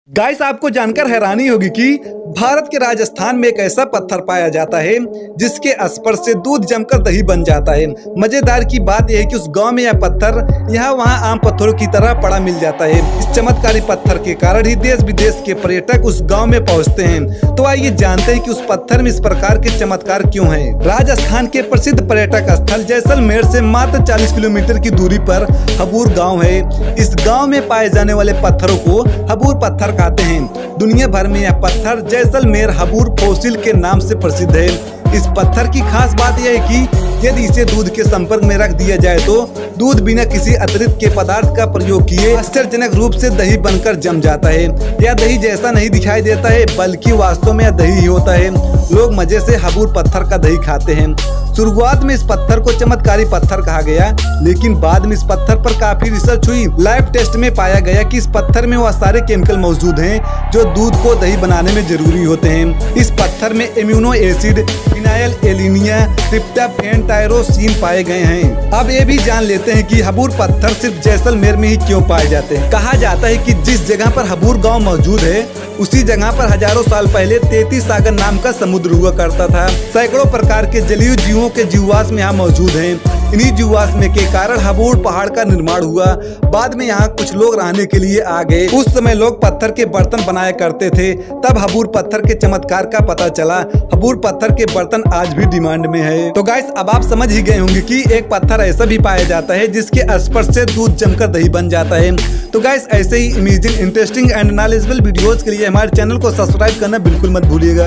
Guys आपको जानकर हैरानी होगी कि भारत के राजस्थान में एक ऐसा पत्थर पाया जाता है जिसके स्पर्श से दूध जमकर दही बन जाता है। मजेदार की बात यह है कि उस गांव में यह पत्थर यहाँ वहाँ आम पत्थरों की तरह पड़ा मिल जाता है। इस चमत्कारी पत्थर के कारण ही देश विदेश के पर्यटक उस गांव में पहुँचते हैं। तो आइए जानते हैं कि उस पत्थर में इस प्रकार के चमत्कार क्यों है। राजस्थान के प्रसिद्ध पर्यटक स्थल जैसलमेर से मात्र 40 किलोमीटर की दूरी पर हबूर गाँव है। इस गाँव में पाए जाने वाले पत्थरों को हबूर पत्थर कहते हैं। दुनिया भर में यह पत्थर जैसलमेर हबूर फोसिल के नाम से प्रसिद्ध है। इस पत्थर की खास बात यह है कि यदि इसे दूध के संपर्क में रख दिया जाए तो दूध बिना किसी अतिरिक्त के पदार्थ का प्रयोग किए आश्चर्यजनक रूप से दही बनकर जम जाता है। यह दही जैसा नहीं दिखाई देता है बल्कि वास्तव में यह दही ही होता है। लोग मजे से हबूर पत्थर का दही खाते हैं। शुरुआत में इस पत्थर को चमत्कारी पत्थर कहा गया, लेकिन बाद में इस पत्थर पर काफी रिसर्च हुई। लाइव टेस्ट में पाया गया कि इस पत्थर में वह सारे केमिकल मौजूद हैं जो दूध को दही बनाने में जरूरी होते हैं। इस पत्थर में amino acid, phenylalanine, tryptophan, tyrosine पाए गए हैं। अब ये भी जान लेते हैं कि हबूर पत्थर सिर्फ जैसलमेर में ही क्यों पाए जाते हैं। कहा जाता है कि जिस जगह पर हबूर गांव मौजूद है उसी जगह पर हजारों साल पहले 33 सागर नाम का समुद्र हुआ करता था। सैकड़ों प्रकार के जलीय जीवों के जीवाश्म यहाँ मौजूद हैं। इन्हीं जीवाश्म के कारण हबूर पहाड़ का निर्माण हुआ। बाद में यहाँ कुछ लोग रहने के लिए आ गए। उस समय लोग पत्थर के बर्तन बनाया करते थे। तब हबूर पत्थर के चमत्कार का पता चला। हबूर पत्थर के बर्तन आज भी डिमांड में है। तो गाइस अब आप समझ ही गए होंगे कि एक पत्थर ऐसा भी पाया जाता है जिसके स्पर्श से दूध जमकर दही बन जाता है। तो गाइस ऐसे ही amazing, interesting and knowledgeable videos के लिए हमारे चैनल को सब्सक्राइब करना बिल्कुल मत भूलिएगा।